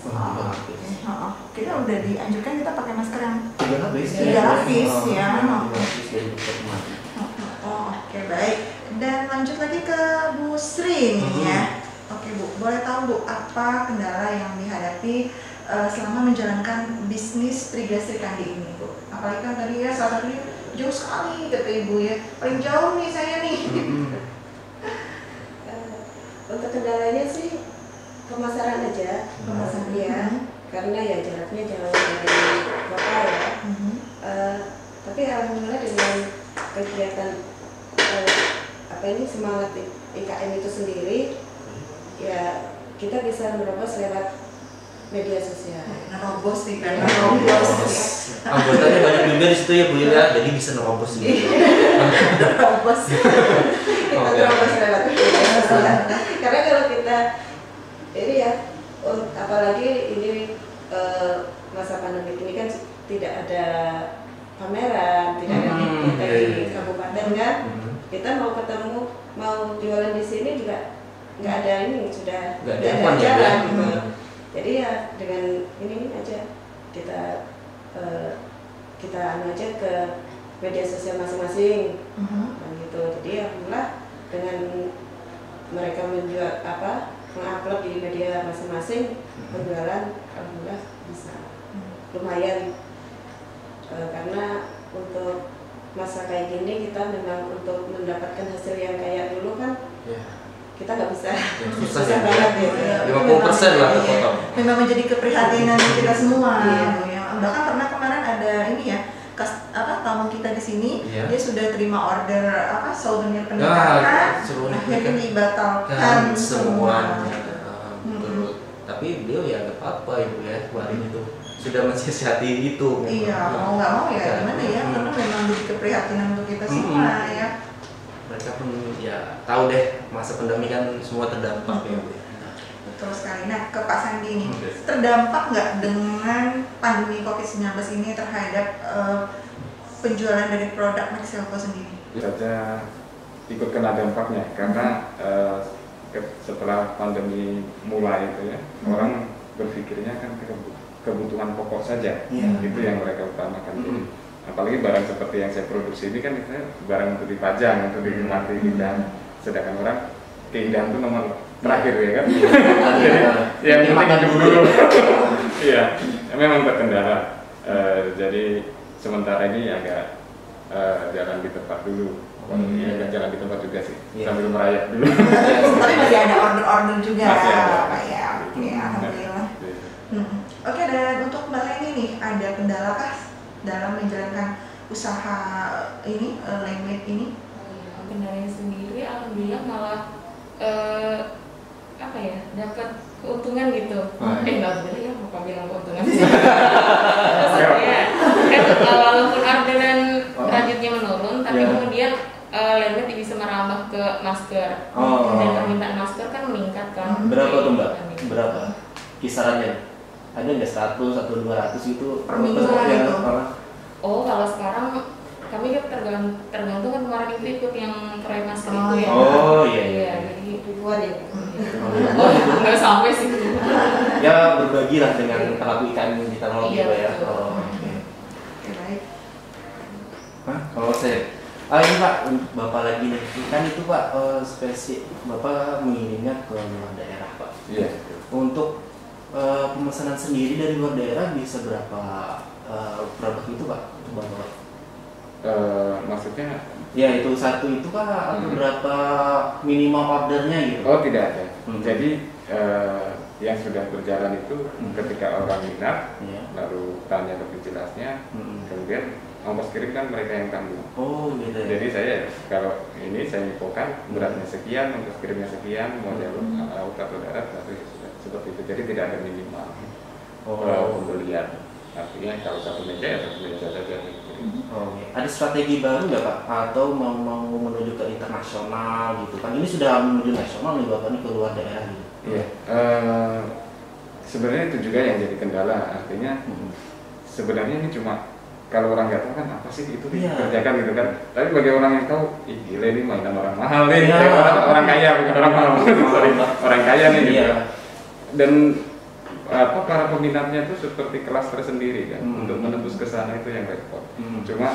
A: Kita udah dianjurkan kita pakai masker yang
B: 3 lapis?
A: 3 lapis ya.
B: 3 lapis dari dokter kemarin.
A: Oke, baik. Dan lanjut lagi ke Bu Sri nih ya. Oke Bu, boleh tahu Bu apa kendala yang dihadapi selama menjalankan bisnis Triga Sri Kandi ini Bu? Apalagi kan tadi ya salah satunya jauh sekali kata Ibu ya, paling jauh nih saya nih.
E: Untuk kendalanya sih pemasaran aja, pemasaran ya, karena ya jaraknya jauh dari kota ya. Tapi alhamdulillah dengan kegiatan semangat IKM itu sendiri, ya kita bisa merobos lewat media sosial.
A: Nerobos nih kan, nerobos.
F: Anggotanya banyak juga di situ ya Bu ya, jadi bisa nerobos juga.
A: Nerobos.
E: Kita terobos lewat media sosial. Karena kalau kita ini ya, apalagi ini masa pandemi ini kan tidak ada pameran, tidak ada kita di kabupaten kan. Kita mau ketemu, mau jualan di sini juga nggak ada ini, sudah nggak ada jalan gitu. Jadi ya dengan ini aja kita anu aja ke media sosial masing-masing, gitu. Jadi alhamdulillah dengan mereka menjual mengupload di media masing-masing, penjualan alhamdulillah bisa lumayan, karena untuk masa kayak gini kita memang untuk mendapatkan hasil yang kayak dulu kan kita nggak bisa,
F: susah
E: banget gitu.
F: 50% lah terpotong.
A: Memang menjadi keprihatinan kita semua. Bahkan pernah kemarin ada ini ya, tamu kita di sini, dia sudah terima order souvenir pernikahan, akhirnya dibatalkan semuanya.
F: Tapi beliau ya nggak apa-apa Ibu ya, kemarin itu sudah mensiasati itu.
A: Iya, mau nggak mau ya gimana ya, karena memang jadi keprihatinan untuk kita semua ya.
F: Mereka pun ya tahu deh masa pandemi kan semua terdampak ya Bu.
A: Betul sekali. Nah ke Pak Sandi nih, terdampak nggak dengan pandemi COVID-19 ini terhadap penjualan dari produk Maxelco sendiri?
C: Saja ikut kena dampaknya karena setelah pandemi mulai itu ya, orang berpikirnya kan kebutuhan pokok saja, itu yang mereka utamakan. Apalagi barang seperti yang saya produksi ini kan barang untuk dipajang, untuk dinikmati keindahan. Sedangkan orang keindahan itu nomor terakhir ya kan. Jadi yang penting hidup dulu. Iya, memang terkendala. Jadi sementara ini agak jalan di tempat dulu. Agak jalan di tempat juga sih, sambil merayap dulu.
A: Tapi masih ada order-order juga Pak ya. Oke, alhamdulillah. Oke, dan untuk Mbak Leni nih, ada kendala kah dalam menjalankan usaha ini, Landmade ini?
D: Kendalanya sendiri, alhamdulillah malah dapat keuntungan gitu. Nggak boleh ya, mau bilang keuntungan. Maksudnya, walaupun orderan limit bisa merambah ke masker. Dan permintaan masker kan meningkat kan.
B: Berapa tuh Mbak? Berapa kisarannya? Ada nggak 100 atau 200 gitu?
A: Per minggu gitu.
D: Oh, kalau sekarang kami tergantung kan kemarin itu ikut yang proyek masker itu ya.
B: Oh iya.
D: Jadi
E: ribuan ya.
D: Nggak sampai sih.
B: Ya berbagilah dengan pelaku IKM di teknologi
D: Iya,
B: Pak ya.
D: betul.
A: Oke, baik.
B: Kalau saya, ini Pak, Bapak lagi nih, kan itu Pak Bapak mengirimnya ke luar daerah Pak.
C: Iya.
B: Untuk pemesanan sendiri dari luar daerah bisa berapa produk itu Pak untuk Bapak?
C: Maksudnya?
B: Ya itu satu itu Pak atau berapa minimal ordernya gitu?
C: Oh tidak ada. Jadi yang sudah berjalan itu ketika orang minat, lalu tanya lebih jelasnya, kemudian ongkos kirim kan mereka yang tanggung.
B: Oh gitu ya.
C: Jadi saya kalau ini saya infokan beratnya sekian, ongkos kirimnya sekian, mau jalur laut atau darat, tapi sudah seperti itu. Jadi tidak ada minimal pembelian. Artinya kalau satu meja ya satu meja saja.
B: Ada strategi baru nggak Pak? Atau mau menuju ke internasional gitu kan? Ini sudah menuju nasional nih Bapak, ini ke luar daerah gitu.
C: Iya. Sebenarnya itu juga yang jadi kendala. Artinya sebenarnya ini cuma kalau orang nggak tahu kan apa sih itu dikerjakan gitu kan. Tapi bagi orang yang tahu, ih gila ini mainan orang mahal nih. Orang kaya bukan orang mahal. Sorry, orang kaya nih gitu. Dan para peminatnya itu seperti kelas tersendiri kan. Untuk menembus ke sana itu yang repot. Cuma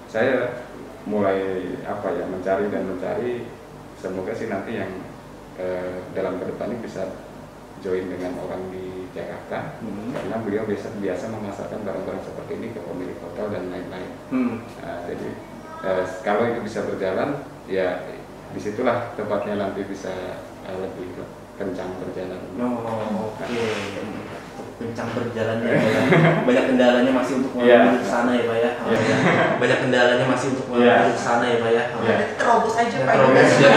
C: saya mulai mencari, semoga sih nanti yang dalam kedepan ini bisa join dengan orang di Jakarta, karena beliau biasa memasarkan barang-barang seperti ini ke pemilik hotel dan lain-lain. Jadi kalau itu bisa berjalan, ya disitulah tempatnya nanti bisa lebih kencang berjalan.
B: Kencang berjalannya banyak kendalanya masih untuk menuju ke sana ya Pak ya. Banyak kendalanya masih untuk menuju ke sana ya Pak ya.
A: Terobos aja Pak.
B: Terobos ya.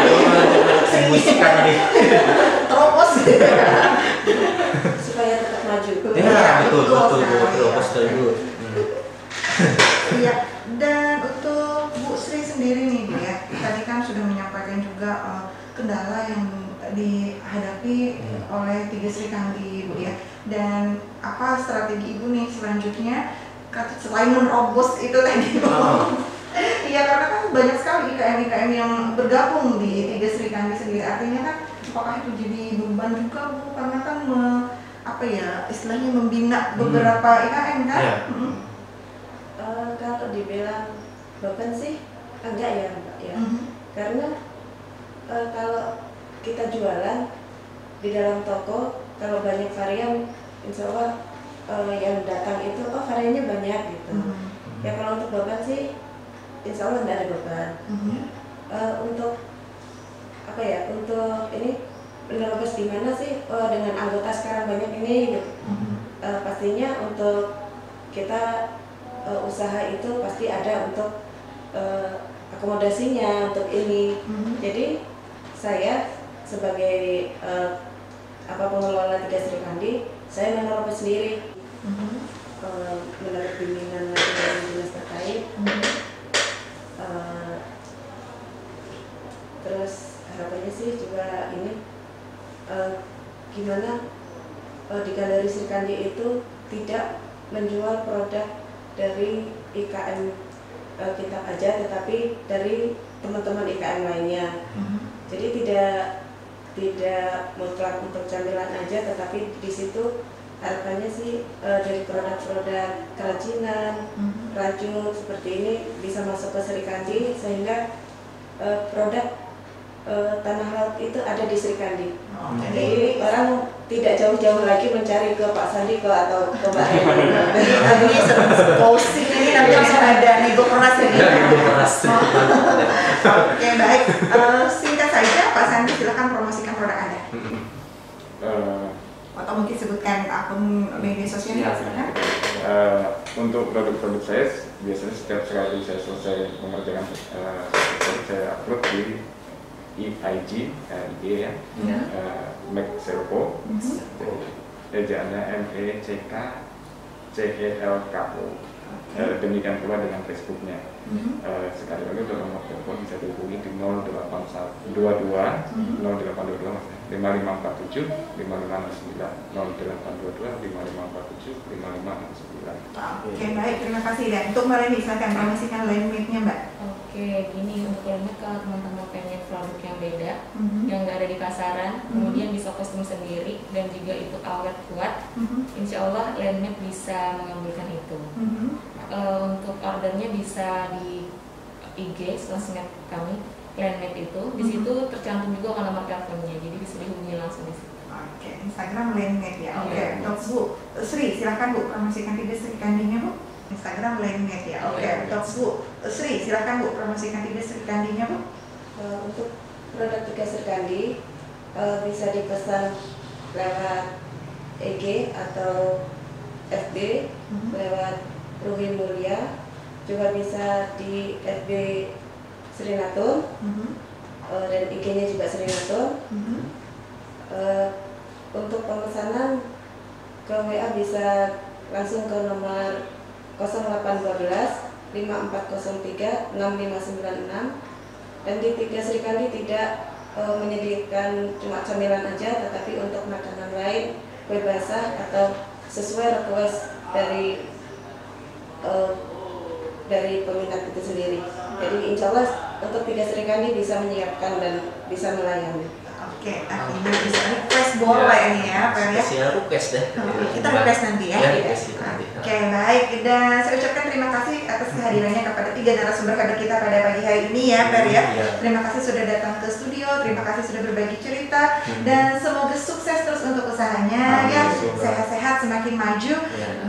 B: Musikan nih.
A: Terobos.
E: Supaya tetap maju.
B: Ya betul terobos dulu.
A: Iya, dan untuk Bu Sri sendiri nih Bu ya, tadi kan sudah menyampaikan juga kendala yang dihadapi oleh Tiga Sri Kandi Bu ya, dan apa strategi Ibu nih selanjutnya selain menerobos itu tadi Bu? Iya, karena kan banyak sekali IKM yang bergabung di Tiga Sri Kandi sendiri, artinya kan apakah itu jadi beban juga Bu, karena kan istilahnya membina beberapa IKM kan?
E: Kalau dibilang beban sih enggak ya Mbak ya, karena kalau kita jualan di dalam toko, kalau banyak varian, insya Allah yang datang itu variannya banyak gitu. Ya kalau untuk beban sih, insya Allah tidak ada beban. Untuk untuk ini menerobos di mana sih? Dengan anggota sekarang banyak ini, gitu. Pastinya untuk kita usaha itu pasti ada untuk akomodasinya untuk ini. Jadi saya sebagai pengelola Tiga Sri Kandi, saya menerobos sendiri, mendapat bimbingan dari dinas terkait. Terus harapannya sih juga ini gimana di Galeri Sri Kandi itu tidak menjual produk dari IKM kita aja, tetapi dari teman-teman IKM lainnya. Jadi tidak mutlak untuk camilan aja, tetapi di situ harapannya sih dari produk-produk kerajinan, rajut seperti ini bisa masuk ke Sri Kandi, sehingga produk tanah laut itu ada di Sri Kandi. Jadi orang tidak jauh-jauh lagi mencari ke Pak Sandi atau ke Mbak Heni.
A: Ini posting ini nanti langsung ada nego keras ini. Oke, baik. Singkat saja Pak Sandi, silakan promosikan produk Anda. Atau mungkin sebutkan akun media sosialnya, silakan.
C: Untuk produk-produk saya biasanya setiap kali saya selesai mengerjakan saya upload di IG ya, Mac Selko, ejaannya MECKCELKO. Demikian pula dengan Facebooknya. Sekali lagi untuk nomor telepon bisa dihubungi di 0822 0822 maksudnya 5547 5569 0822 5547 5569.
A: Oke, baik, terima kasih. Dan untuk Mbak Leni, silakan promosikan Landmade-nya Mbak.
D: Oke, gini untuk Landmade kalau teman-teman pengen produk yang beda, yang nggak ada di pasaran, kemudian bisa kostum sendiri dan juga itu awet kuat, insya Allah Landmade bisa mengambilkan itu. Untuk ordernya bisa di IG sosmed kami Landmade itu, di situ tercantum juga nomor teleponnya, jadi bisa dihubungi langsung di situ.
A: Oke, Instagram Landmade ya. Oke, untuk Bu Sri, silakan Bu promosikan 3 Sri Kandinya Bu. Instagram Landmade ya. Oke, untuk Bu Sri, silakan Bu promosikan 3 Sri Kandinya Bu.
E: Untuk produk 3 Sri Kandi bisa dipesan lewat IG atau FB lewat Ruhi Mulia, juga bisa di FB Srinatur dan IG-nya juga Srinatur. Untuk pemesanan ke WA bisa langsung ke nomor 0812 5403 6596. Dan di 3 Sri Kandi tidak menyediakan cuma camilan aja, tetapi untuk makanan lain, kue basah atau sesuai request dari peminat itu sendiri. Jadi insya Allah untuk 3 Sri Kandi bisa menyiapkan dan bisa melayani.
A: Oke, akhirnya bisa request boleh ini ya, Pak ya.
F: Spesial request deh.
A: Kita request nanti ya. Oke, baik. Dan saya ucapkan terima kasih atas kehadirannya kepada 3 narasumber hebat kita pada pagi hari ini ya, Pak ya. Terima kasih sudah datang ke studio, terima kasih sudah berbagi cerita, dan semoga sukses terus untuk usahanya ya, sehat-sehat, semakin maju.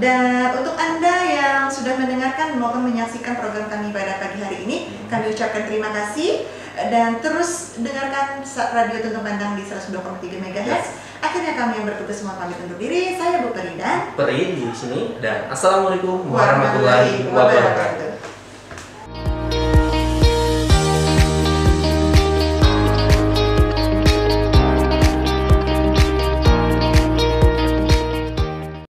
A: Dan untuk Anda yang sudah mendengarkan maupun menyaksikan program kami pada pagi hari ini, kami ucapkan terima kasih. Dan terus dengarkan Radio Tuntun Pandang di 102,3 MHz. Akhirnya kami yang bertugas semua pamit undur diri. Saya Bu Perida.
F: Perin di sini dan assalamualaikum warahmatullahi wabarakatuh.